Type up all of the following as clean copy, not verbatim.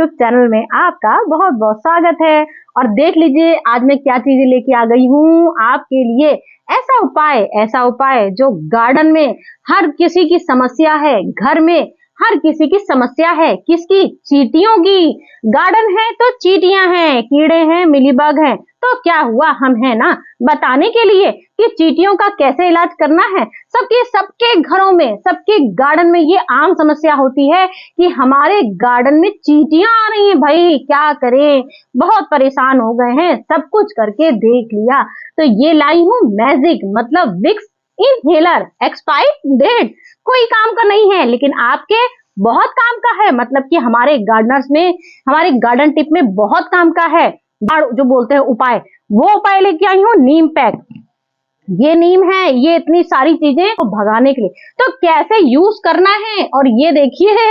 YouTube channel में आपका बहुत बहुत स्वागत है। और देख लीजिए आज मैं क्या चीजें लेके आ गई हूँ आपके लिए। ऐसा उपाय जो गार्डन में हर किसी की समस्या है, घर में हर किसी की समस्या है। किसकी? चींटियों की। गार्डन है तो चींटियां हैं, कीड़े हैं, मिलीबग हैं, तो क्या हुआ, हम है ना बताने के लिए कि चींटियों का कैसे इलाज करना है। सबके घरों में, सबके गार्डन में ये आम समस्या होती है कि हमारे गार्डन में चींटियां आ रही हैं। भाई क्या करें, बहुत परेशान हो गए हैं, सब कुछ करके देख लिया तो ये लाई हूँ मैजिक मतलब विक्स इनहेलर। एक्सपायरी डेट कोई काम का नहीं है लेकिन आपके बहुत काम का है, मतलब कि हमारे गार्डनर्स में, हमारे गार्डन टिप में बहुत काम का है। जो बोलते हैं उपाय, वो उपाय लेके आई हूँ नीम पैक। ये नीम है, ये इतनी सारी चीजें को भगाने के लिए, तो कैसे यूज करना है। और ये देखिए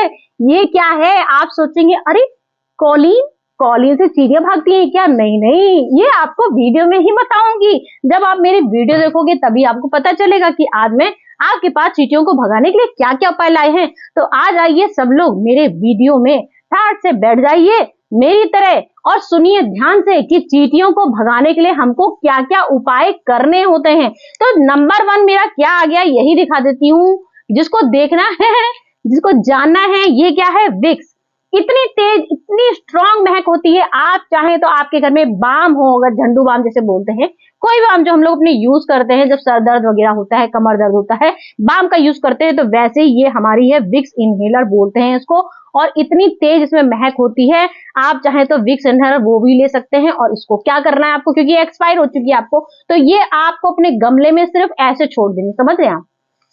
ये क्या है। आप सोचेंगे अरे कॉलिन, कॉलिन से चींटियां भागती हैं क्या? नहीं नहीं, ये आपको वीडियो में ही बताऊंगी। जब आप मेरी वीडियो देखोगे तभी आपको पता चलेगा कि आज मैं आपके पास चींटियों को भगाने के लिए क्या क्या उपाय लाए हैं। तो आ जाइए सब लोग मेरे वीडियो में, ठाट से बैठ जाइए मेरी तरह और सुनिए ध्यान से कि चींटियों को भगाने के लिए हमको क्या क्या उपाय करने होते हैं। तो नंबर 1 मेरा क्या आ गया, यही दिखा देती हूँ। जिसको देखना है, जिसको जानना है, ये क्या है? विक्स। इतनी तेज, इतनी स्ट्रांग महक होती है। आप चाहें तो आपके घर में बाम हो, अगर झंडू बाम जैसे बोलते हैं, कोई बाम जो हम लोग अपने यूज करते हैं जब सर दर्द वगैरह होता है, कमर दर्द होता है, बाम का यूज करते हैं, तो वैसे ही ये हमारी है विक्स इनहेलर बोलते हैं इसको। और इतनी तेज इसमें महक होती है, आप चाहें तो विक्स इनहेलर वो भी ले सकते हैं। और इसको क्या करना है आपको, क्योंकि एक्सपायर हो चुकी है आपको, तो ये आपको अपने गमले में सिर्फ ऐसे छोड़ देनी, समझ रहे हैं आप?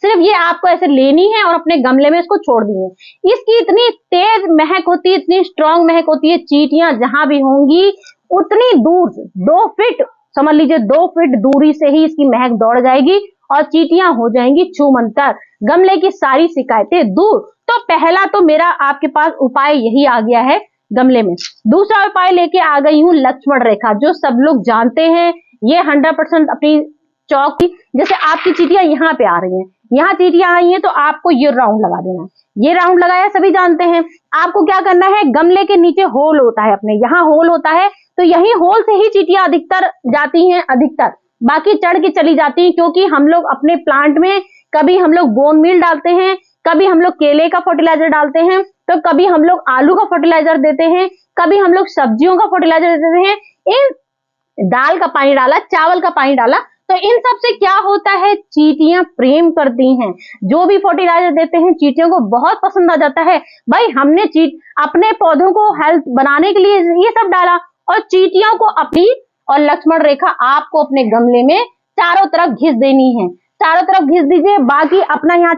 सिर्फ ये आपको ऐसे लेनी है और अपने गमले में इसको छोड़ दी है। इसकी इतनी तेज महक होती है, इतनी स्ट्रांग महक होती है, चींटियां जहां भी होंगी उतनी दूर, 2 फीट समझ लीजिए, 2 फीट दूरी से ही इसकी महक दौड़ जाएगी और चींटियां हो जाएंगी छूमंतर, गमले की सारी शिकायतें दूर। तो पहला तो मेरा आपके पास उपाय यही आ गया है गमले में। दूसरा उपाय लेके आ गई हूँ लक्ष्मण रेखा, जो सब लोग जानते हैं। ये 100% अपनी चौक की, जैसे आपकी चींटियां यहाँ पे आ रही हैं, यहाँ चींटियां आई हैं, तो आपको ये राउंड लगा देना है। ये राउंड लगाया सभी जानते हैं। आपको क्या करना है, गमले के नीचे होल होता है, अपने यहाँ होल होता है, तो यही होल से ही चींटियां अधिकतर जाती हैं, अधिकतर बाकी चढ़ के चली जाती हैं। क्योंकि हम लोग अपने प्लांट में कभी हम लोग बोन मील डालते हैं, कभी हम लोग केले का फर्टिलाइजर डालते हैं, तो कभी हम लोग आलू का फर्टिलाइजर देते हैं, कभी हम लोग सब्जियों का फर्टिलाइजर देते हैं, इन दाल का पानी डाला, चावल का पानी डाला, तो इन सब से क्या होता है, चींटियां प्रेम करती हैं। जो भी फर्टिलाइजर देते हैं चींटियों को बहुत पसंद आ जाता है। भाई हमने अपने पौधों को हेल्थ बनाने के लिए ये सब डाला, और चींटियों को अपनी, और लक्ष्मण रेखा आपको अपने गमले में चारों तरफ घिस देनी है। चारों तरफ घिस दीजिए। बाकी अपना यहाँ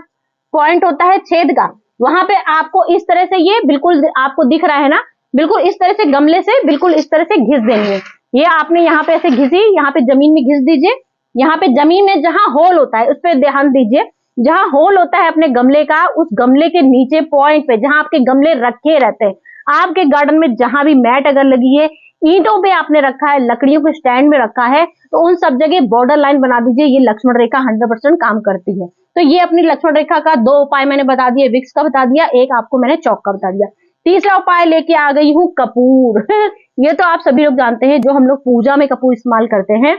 पॉइंट होता है छेद का, वहां पे आपको इस तरह से, ये बिल्कुल आपको दिख रहा है ना, बिल्कुल इस तरह से गमले से बिल्कुल इस तरह से घिस देनी है। ये आपने यहाँ पे ऐसे घिसी, यहाँ पे जमीन में घिस दीजिए। यहाँ पे जमीन में जहां होल होता है उस पर ध्यान दीजिए। जहां होल होता है अपने गमले का, उस गमले के नीचे पॉइंट पे, जहां आपके गमले रखे रहते हैं, आपके गार्डन में जहां भी मैट अगर लगी है, ईंटों पे आपने रखा है, लकड़ियों के स्टैंड में रखा है, तो उन सब जगह बॉर्डर लाइन बना दीजिए। ये लक्ष्मण रेखा 100% काम करती है। तो ये अपनी लक्ष्मण रेखा का 2 उपाय मैंने बता दिए, विक्स का बता दिया, एक आपको मैंने चौक का बता दिया। तीसरा उपाय लेके आ गई हूँ कपूर। ये तो आप सभी लोग जानते हैं, जो हम लोग पूजा में कपूर इस्तेमाल करते हैं।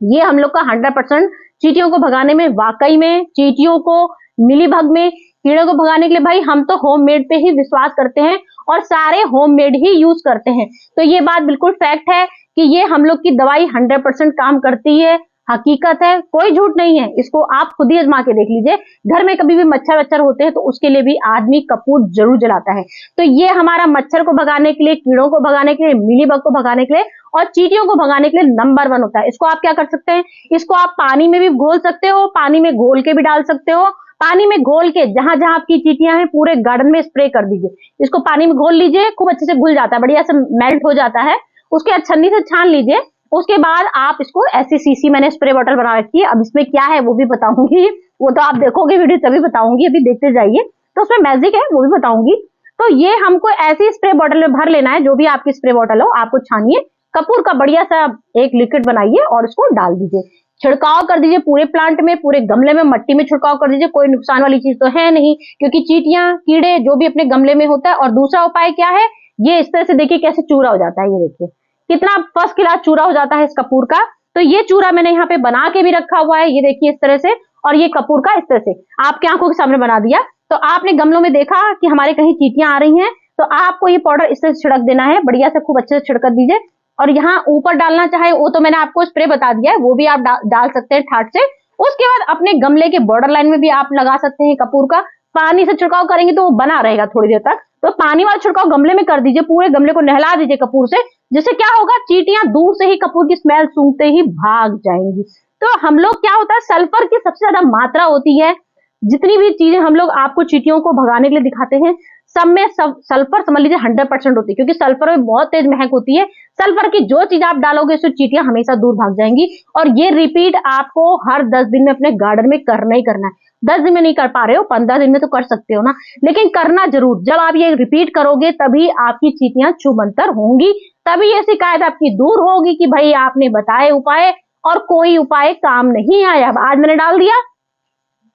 ये हम लोग का 100% चींटियों को भगाने में, वाकई में चींटियों को, मिलीबग में, कीड़ों को भगाने के लिए भाई हम तो होममेड पे ही विश्वास करते हैं और सारे होममेड ही यूज करते हैं। तो ये बात बिल्कुल फैक्ट है कि ये हम लोग की दवाई 100% काम करती है, हकीकत है, कोई झूठ नहीं है। इसको आप खुद ही आजमा के देख लीजिए। घर में कभी भी मच्छर वच्छर होते हैं तो उसके लिए भी आदमी कपूर जरूर जलाता है। तो ये हमारा मच्छर को भगाने के लिए, कीड़ों को भगाने के लिए, मिलीबग को भगाने के लिए और चींटियों को भगाने के लिए नंबर 1 होता है। इसको आप क्या कर सकते हैं, इसको आप पानी में भी घोल सकते हो, पानी में घोल के भी डाल सकते हो। पानी में घोल के जहां जहां आपकी चींटियां हैं पूरे गार्डन में स्प्रे कर दीजिए। इसको पानी में घोल लीजिए, खूब अच्छे से घुल जाता है, बढ़िया से मेल्ट हो जाता है। उसके छन्नी से छान लीजिए। उसके बाद आप इसको ऐसी शीशी, मैंने स्प्रे बॉटल बना रखी है, अब इसमें क्या है वो भी बताऊंगी, वो तो आप देखोगे वीडियो तभी बताऊंगी, अभी देखते जाइए। तो उसमें मैजिक है वो भी बताऊंगी। तो ये हमको ऐसी स्प्रे बॉटल में भर लेना है, जो भी आपकी स्प्रे बॉटल हो, आपको छानिए, कपूर का बढ़िया सा एक लिक्विड बनाइए और उसको डाल दीजिए। छिड़काव कर दीजिए पूरे प्लांट में, पूरे गमले में, मट्टी में छिड़काव कर दीजिए। कोई नुकसान वाली चीज तो है नहीं, क्योंकि चींटियां, कीड़े जो भी अपने गमले में होता है। और दूसरा उपाय क्या है ये इस तरह से देखिए कैसे चूरा हो जाता है। ये देखिए कितना फर्स्ट क्लास चूरा हो जाता है इस कपूर का। तो ये चूरा मैंने यहाँ पे बना के भी रखा हुआ है, ये देखिए इस तरह से। और ये कपूर का इस तरह से आपके आंखों के सामने बना दिया। तो आपने गमलों में देखा कि हमारे कहीं चींटियां आ रही हैं, तो आपको ये पाउडर इस तरह से छिड़क देना है, बढ़िया से खूब अच्छे से छिड़क दीजिए। और यहाँ ऊपर डालना चाहे वो तो मैंने आपको स्प्रे बता दिया है, वो भी आप डाल सकते हैं ठाट से। उसके बाद अपने गमले के बॉर्डर लाइन में भी आप लगा सकते हैं कपूर का। पानी से छिड़काव करेंगे तो वो बना रहेगा थोड़ी देर तक। तो पानी वाला छिड़काव गमले में कर दीजिए, पूरे गमले को नहला दीजिए कपूर से, जिससे क्या होगा, चींटियां दूर से ही कपूर की स्मेल सूंघते ही भाग जाएंगी। तो हम लोग क्या होता है, सल्फर की सबसे ज्यादा मात्रा होती है, जितनी भी चीजें हम लोग आपको चींटियों को भगाने के लिए दिखाते हैं सब में सल्फर समझ लीजिए 100% होती है, क्योंकि सल्फर में बहुत तेज महक होती है। सल्फर की जो चीज आप डालोगे उससे चींटियां हमेशा दूर भाग जाएंगी। और ये रिपीट आपको हर 10 दिन में अपने गार्डन में करना ही करना है। 10 दिन में नहीं कर पा रहे हो, 15 दिन में तो कर सकते हो ना, लेकिन करना जरूर। जब आप ये रिपीट करोगे तभी आपकी चींटियां छूमंतर होंगी, तभी ये शिकायत आपकी दूर होगी कि भाई आपने बताए उपाय और कोई उपाय काम नहीं आया। आज मैंने डाल दिया,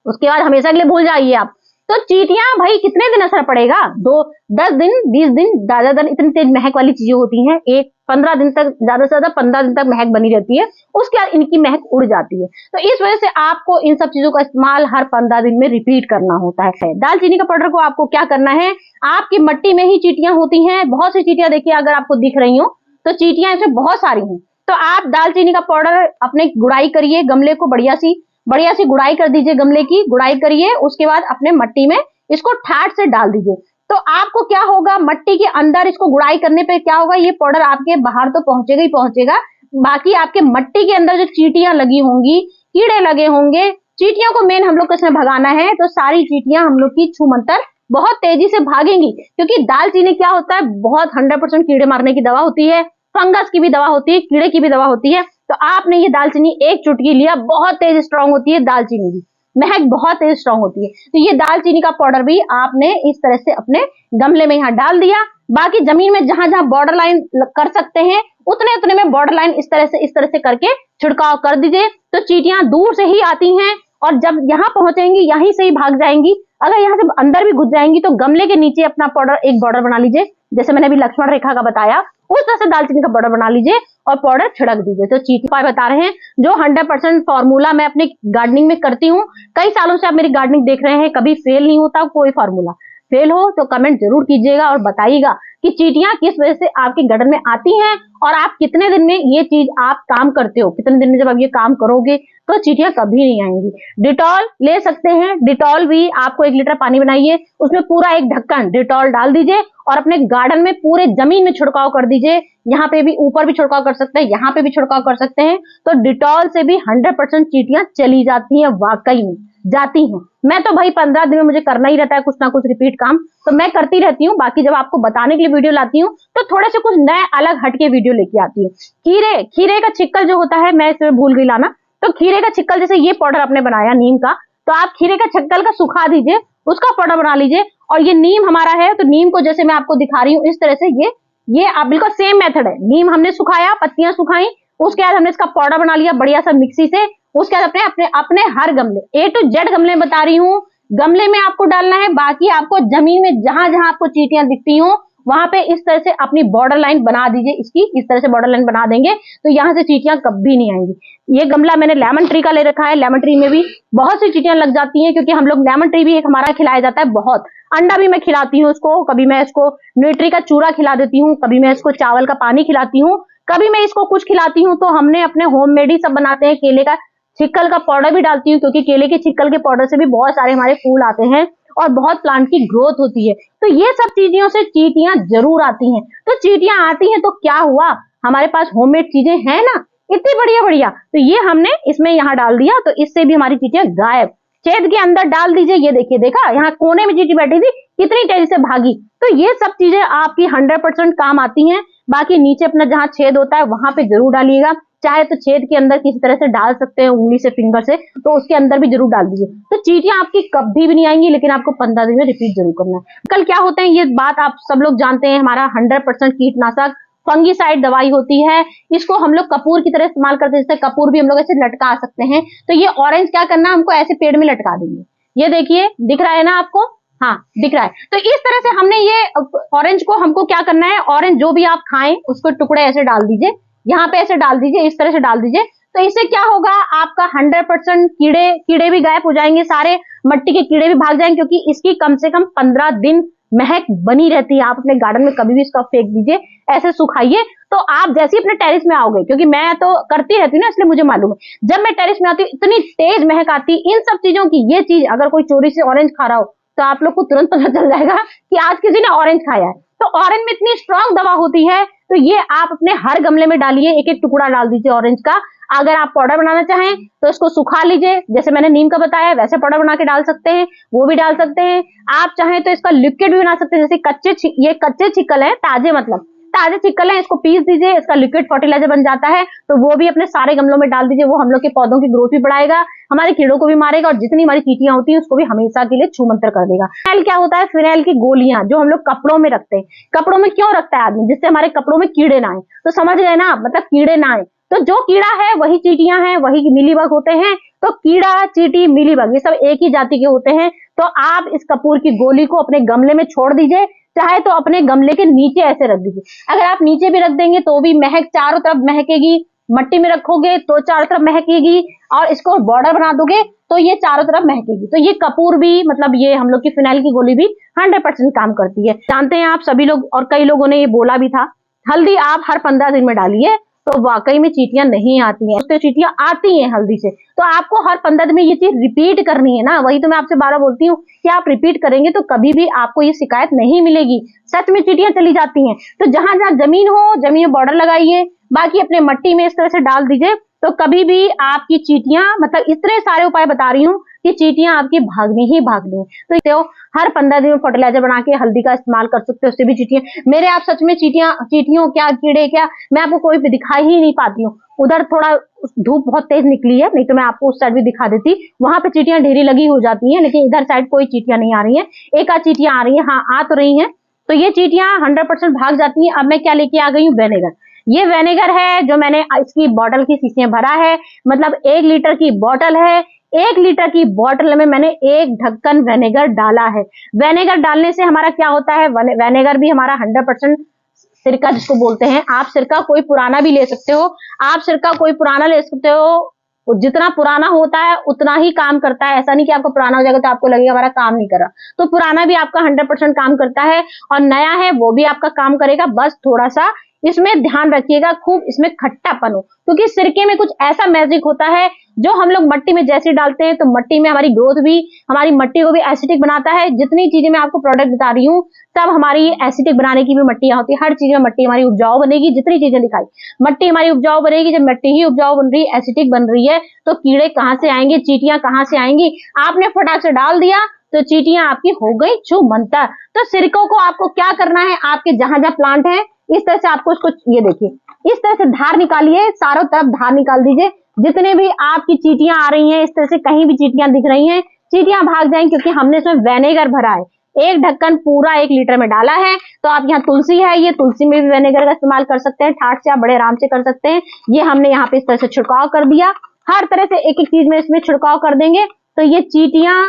उसके बाद हमेशा के लिए भूल जाइए आप। तो चींटियां भाई कितने दिन असर पड़ेगा, 10 दिन 20 दिन, ज्यादा इतनी तेज महक वाली चीजें होती हैं, 15 दिन तक, ज्यादा से ज्यादा 15 दिन तक महक बनी रहती है, उसके बाद इनकी महक उड़ जाती है। तो इस वजह से आपको इन सब चीजों का इस्तेमाल हर 15 दिन में रिपीट करना होता है। दालचीनी का पाउडर को आपको क्या करना है, आपकी मिट्टी में ही चींटियां होती हैं, बहुत सी चींटियां देखिए अगर आपको दिख रही हो तो चींटियां इसमें बहुत सारी हैं। तो आप दालचीनी का पाउडर अपने गुड़ाई करिए, गमले को बढ़िया सी गुड़ाई कर दीजिए, गमले की गुड़ाई करिए। उसके बाद अपने मट्टी में इसको ठाट से डाल दीजिए। तो आपको क्या होगा, मट्टी के अंदर इसको गुड़ाई करने पे क्या होगा, ये पाउडर आपके बाहर तो पहुंचेगा ही पहुंचेगा, बाकी आपके मट्टी के अंदर जो चींटियां लगी होंगी, कीड़े लगे होंगे, चींटियों को मेन हम लोग को इसमें भगाना है, तो सारी चींटियां हम लोग की छूमंतर बहुत तेजी से भागेंगी। क्योंकि दालचीनी क्या होता है, बहुत 100% कीड़े मारने की दवा होती है, फंगस की भी दवा होती है, कीड़े की भी दवा होती है। तो आपने ये दालचीनी एक चुटकी लिया, बहुत तेज स्ट्रांग होती है दालचीनी की, महक बहुत तेज स्ट्रांग होती है। तो ये दालचीनी का पाउडर भी आपने इस तरह से अपने गमले में यहाँ डाल दिया। बाकी जमीन में जहां जहां बॉर्डर लाइन कर सकते हैं उतने उतने में बॉर्डर लाइन इस तरह से करके छिड़काव कर दीजिए। तो चींटियां दूर से ही आती हैं और जब यहाँ पहुंचेंगी यहीं से ही भाग जाएंगी। अगर यहाँ से अंदर भी घुस जाएंगी तो गमले के नीचे अपना पाउडर एक बॉर्डर बना लीजिए, जैसे मैंने अभी लक्ष्मण रेखा का बताया उस तरह से दालचीनी का पाउडर बना लीजिए और पाउडर छिड़क दीजिए। तो चींटी उपाय बता रहे हैं जो 100% फॉर्मूला मैं अपने गार्डनिंग में करती हूँ। कई सालों से आप मेरी गार्डनिंग देख रहे हैं, कभी फेल नहीं होता कोई फॉर्मूला। फेल हो तो कमेंट जरूर कीजिएगा और बताइएगा कि चींटियां किस वजह से आपके गार्डन में आती हैं और आप कितने दिन में ये चीज आप काम करते हो, कितने दिन में जब आप ये काम करोगे तो चींटियां कभी नहीं आएंगी। डिटॉल ले सकते हैं, डिटॉल भी आपको 1 लीटर पानी बनाइए, उसमें पूरा एक ढक्कन डिटॉल डाल दीजिए और अपने गार्डन में पूरे जमीन में छिड़काव कर दीजिए। यहाँ पे भी ऊपर भी छिड़काव कर सकते हैं, यहाँ पे भी छिड़काव कर सकते हैं। तो डिटॉल से भी 100% चींटियां चली जाती हैं, वाकई में जाती हैं। मैं तो भाई 15 दिन में मुझे करना ही रहता है कुछ ना कुछ रिपीट काम, तो मैं करती रहती हूँ। बाकी जब आपको बताने के लिए वीडियो लाती हूँ तो थोड़े से कुछ नए अलग हटके वीडियो लेके आती हूँ। खीरे का छिक्कल जो होता है, मैं इसमें भूल गई लाना, तो खीरे का छिक्कल, जैसे ये पाउडर आपने बनाया नीम का, तो आप खीरे का छिक्कल का सुखा दीजिए, उसका पाउडर बना लीजिए। और ये नीम हमारा है तो नीम को जैसे मैं आपको दिखा रही हूँ इस तरह से, ये आप बिल्कुल सेम मेथड है। नीम हमने सुखाया, पत्तियां सुखाई, उसके बाद हमने इसका पाउडर बना लिया बढ़िया सा मिक्सी से। उसके बाद अपने हर गमले A to Z गमले बता रही हूँ, गमले में आपको डालना है। बाकी आपको जमीन में जहां जहां आपको चींटियां दिखती हो वहां पे इस तरह से अपनी बॉर्डर लाइन बना दीजिए। इसकी इस तरह से बॉर्डर लाइन बना देंगे तो यहाँ से चींटियां कभी नहीं आएंगी। ये गमला मैंने लेमन ट्री का ले रखा है, लेमन ट्री में भी बहुत सी चींटियां लग जाती हैं, क्योंकि हम लोग लेमन ट्री भी एक हमारा खिलाया जाता है बहुत। अंडा भी मैं खिलाती हूँ उसको, कभी मैं इसको न्यूट्री का चूरा खिला देती हूँ, कभी मैं इसको चावल का पानी खिलाती हूँ, कभी मैं इसको कुछ खिलाती हूँ। तो हमने अपने होममेड ही सब बनाते हैं। केले का छिक्कल का पाउडर भी डालती हूँ, क्योंकि केले के छिक्कल के पाउडर से भी बहुत सारे हमारे फूल आते हैं और बहुत प्लांट की ग्रोथ होती है। तो ये सब चीजों से चींटियां जरूर आती हैं। तो चींटियां आती हैं तो क्या हुआ, हमारे पास होममेड चीजें हैं ना, इतनी बढ़िया, तो ये हमने इसमें यहाँ डाल दिया, तो इससे भी हमारी चींटियां गायब। छेद के अंदर डाल दीजिए, ये देखिए, देखा यहाँ कोने में चींटी बैठी थी कितनी तेजी से भागी। तो ये सब चीजें आपकी 100% काम आती हैं। बाकी नीचे अपना जहाँ छेद होता है वहां पे जरूर डालिएगा, चाहे तो छेद के अंदर किसी तरह से डाल सकते हैं, उंगली से, फिंगर से, तो उसके अंदर भी जरूर डाल दीजिए। तो चींटियां आपकी कभी भी नहीं आएंगी, लेकिन आपको 15 दिन में रिपीट जरूर करना है। कल क्या होते हैं ये बात आप सब लोग जानते हैं, हमारा 100% कीटनाशक फंगीसाइड दवाई होती है। इसको हम लोग कपूर की तरह इस्तेमाल करते हैं, जैसे कपूर भी हम लोग ऐसे लटका सकते हैं। तो ये ऑरेंज क्या करना, हमको ऐसे पेड़ में लटका देंगे। ये देखिए दिख रहा है ना आपको, हाँ दिख रहा है। तो इस तरह से हमने ये ऑरेंज को हमको क्या करना है, ऑरेंज जो भी आप खाएं उसको टुकड़े ऐसे डाल दीजिए, यहाँ पे ऐसे डाल दीजिए, इस तरह से डाल दीजिए। तो इससे क्या होगा, आपका 100% कीड़े भी गायब हो जाएंगे, सारे मट्टी के कीड़े भी भाग जाएंगे, क्योंकि इसकी कम से कम 15 दिन महक बनी रहती है। आप अपने गार्डन में कभी भी इसका फेंक दीजिए, ऐसे सुखाइए, तो आप जैसे ही अपने टेरिस में आओगे, क्योंकि मैं तो करती रहती हूँ ना, इसलिए मुझे मालूम है, जब मैं टेरिस में आती हूँ इतनी तेज महक आती इन सब चीजों की। ये चीज अगर कोई चोरी से ऑरेंज खा रहा हो तो आप लोग को तुरंत पता चल जाएगा कि आज किसी ने ऑरेंज खाया है। तो ऑरेंज में इतनी स्ट्रांग दवा होती है, तो ये आप अपने हर गमले में डालिए, एक एक टुकड़ा डाल दीजिए ऑरेंज का। अगर आप पाउडर बनाना चाहें तो इसको सुखा लीजिए, जैसे मैंने नीम का बताया वैसे पाउडर बना के डाल सकते हैं, वो भी डाल सकते हैं। आप चाहें तो इसका लिक्विड भी बना सकते हैं, जैसे ये कच्चे छिकल है, ताजे मतलब ताजे छिकल है, इसको पीस दीजिए, इसका लिक्विड फर्टिलाइजर बन जाता है, तो वो भी अपने सारे गमलों में डाल दीजिए। वो हम लोग के पौधों की ग्रोथ भी बढ़ाएगा, हमारे कीड़ों को भी मारेगा, और जितनी हमारी चींटियां होती हैं उसको भी हमेशा के लिए छूमंतर कर देगा। फिनाइल क्या होता है, फिनाइल की गोलियां जो हम लोग कपड़ों में रखते हैं। कपड़ों में क्यों रखता है आदमी, जिससे हमारे कपड़ों में कीड़े ना आए। तो समझ गए ना, मतलब कीड़े ना आए, तो जो कीड़ा है वही चींटियां हैं, वही मिलीबग होते हैं। तो कीड़ा, चींटी, मिलीबग ये सब एक ही जाति के होते हैं। तो आप इस कपूर की गोली को अपने गमले में छोड़ दीजिए, चाहे तो अपने गमले के नीचे ऐसे रख दीजिए। अगर आप नीचे भी रख देंगे तो भी महक चारों तरफ महकेगी, मट्टी में रखोगे तो चारों तरफ महकेगी, और इसको बॉर्डर बना दोगे तो ये चारों तरफ महकेगी। तो ये कपूर भी, मतलब ये हम लोग की फिनाइल की गोली भी 100% काम करती है। जानते हैं आप सभी लोग, और कई लोगों ने ये बोला भी था, हल्दी आप हर 15 दिन में डालिए तो वाकई में चींटियां नहीं आती हैं। तो चींटियां आती हैं हल्दी से, तो आपको हर 15 दिन में ये चीज रिपीट करनी है ना। वही तो मैं आपसे बार बार बोलती हूँ कि आप रिपीट करेंगे तो कभी भी आपको ये शिकायत नहीं मिलेगी। सच में चींटियां चली जाती हैं। तो जहां जहां जमीन हो, जमीन में बॉर्डर लगाइए, बाकी अपने मट्टी में इस तरह से डाल दीजिए, तो कभी भी आपकी चींटियां, मतलब इतने सारे उपाय बता रही हूँ कि चींटियां आपकी भागनी ही भागनी है। तो हर 15 दिन में फर्टिलाइजर बना के हल्दी का इस्तेमाल कर सकते हो, उससे भी चींटियां, मेरे आप सच में चींटियों क्या, कीड़े क्या, मैं आपको कोई भी दिखाई ही नहीं पाती हूँ। उधर थोड़ा धूप बहुत तेज निकली है, नहीं तो मैं आपको उस साइड भी दिखा देती, वहां पे चींटियां ढेरी लगी हो जाती हैं, लेकिन इधर साइड कोई चींटियां नहीं आ रही है। एक आध चींटियां आ रही है, हाँ आ तो रही है। तो ये चींटियां 100% भाग जाती हैं। अब मैं क्या लेके आ गई हूँ, वेनेगर। ये वेनेगर है जो मैंने इसकी बॉटल की शीशी में भरा है, मतलब 1 लीटर की बॉटल है। 1 लीटर की बॉटल में मैंने 1 ढक्कन वेनेगर डाला है। वेनेगर डालने से हमारा क्या होता है, वेनेगर भी हमारा 100% सिरका जिसको बोलते हैं, आप सिरका कोई पुराना भी ले सकते हो, आप सिरका कोई पुराना ले सकते हो, जितना पुराना होता है उतना ही काम करता है। ऐसा नहीं कि आपको पुराना हो जाएगा तो आपको लगेगा हमारा काम नहीं कर रहा, तो पुराना भी आपका 100% काम करता है, और नया है वो भी आपका काम करेगा। बस थोड़ा सा इसमें ध्यान रखिएगा, खूब इसमें खट्टापन हो, क्योंकि सिरके में कुछ ऐसा मैजिक होता है जो हम लोग मट्टी में जैसे डालते हैं तो मट्टी में हमारी ग्रोथ भी, हमारी मट्टी को भी एसिडिक बनाता है। जितनी चीजें मैं आपको प्रोडक्ट बता रही हूँ सब हमारी एसिडिक बनाने की भी मट्टियां होती है। हर चीज में मट्टी हमारी उपजाऊ बनेगी, जितनी चीजें दिखाई मट्टी हमारी उपजाऊ बनेगी। जब मट्टी ही उपजाऊ बन रही है, एसिडिक बन रही है, तो कीड़े कहाँ से आएंगे, चींटियां कहाँ से आएंगी। आपने फटाक से डाल दिया तो चींटियां आपकी हो गई छूमंतर। तो सिरकों को आपको क्या करना है, आपके जहां जहां प्लांट है इस तरह से आपको इसको, ये देखिए इस तरह से धार निकालिए, चारों तरफ धार निकाल दीजिए। जितने भी आपकी चींटियां आ रही हैं, इस तरह से कहीं भी चींटियां दिख रही हैं, चींटियां भाग जाएंगी, क्योंकि हमने इसमें वेनेगर भरा है। 1 ढक्कन पूरा 1 लीटर में डाला है। तो आप यहाँ तुलसी है, ये तुलसी में भी वेनेगर का इस्तेमाल कर सकते हैं, ठाठ से आप बड़े आराम से कर सकते हैं। ये हमने यहाँ पे इस तरह से छिड़काव कर दिया, हर तरह से एक एक चीज में इसमें छिड़काव कर देंगे। तो ये चींटियां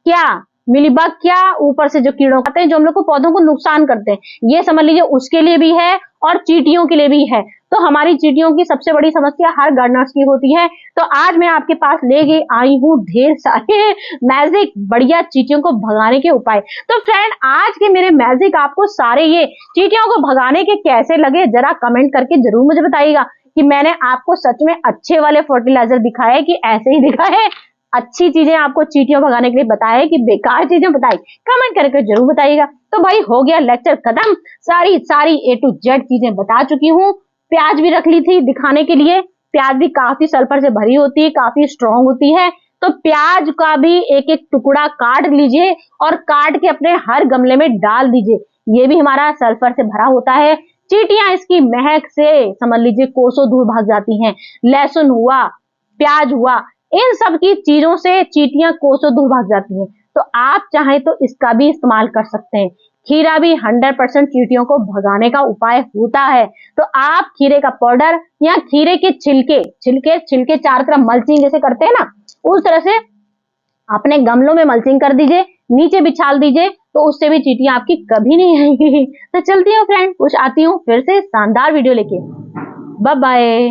क्या, मिलीबग क्या, ऊपर से जो कीड़ों आते हैं जो हम लोग को पौधों को नुकसान करते हैं, ये समझ लीजिए उसके लिए भी है और चींटियों के लिए भी है। तो हमारी चींटियों की सबसे बड़ी समस्या हर गार्डनर्स की होती है। तो आज मैं आपके पास लेके आई हूँ ढेर सारे मैजिक बढ़िया चींटियों को भगाने के उपाय। तो फ्रेंड आज के मेरे मैजिक आपको सारे ये चींटियों को भगाने के कैसे लगे, जरा कमेंट करके जरूर मुझे बताइएगा कि मैंने आपको सच में अच्छे वाले फर्टिलाइजर दिखाए कि ऐसे ही दिखाए, अच्छी चीजें आपको चींटियों भगाने के लिए बताए कि बेकार चीजें बताई, कमेंट करके जरूर बताइएगा। तो भाई हो गया लेक्चर खत्म, सारी A to Z चीजें बता चुकी हूँ। प्याज भी रख ली थी दिखाने के लिए, प्याज भी काफी सल्फर से भरी होती है, काफी स्ट्रॉन्ग होती है। तो प्याज का भी एक एक टुकड़ा काट लीजिए और काट के अपने हर गमले में डाल दीजिए, ये भी हमारा सल्फर से भरा होता है। चींटियां इसकी महक से समझ लीजिए कोसों दूर भाग जाती हैं। लहसुन हुआ, प्याज हुआ, इन सब की चीजों से चींटियां कोसों दूर भाग जाती हैं। तो आप चाहें तो इसका भी इस्तेमाल कर सकते हैं। खीरा भी 100% चींटियों को भगाने का उपाय होता है। तो आप खीरे का पाउडर या खीरे के छिलके चारों तरफ मल्चिंग जैसे करते हैं ना, उस तरह से अपने गमलों में मल्चिंग कर दीजिए। नीचे बिछाल दीजिए तो उससे भी चींटियां आपकी कभी नहीं आएंगी। तो चलती हूँ फ्रेंड, कुछ आती हूँ फिर से शानदार वीडियो लेके। Bye bye.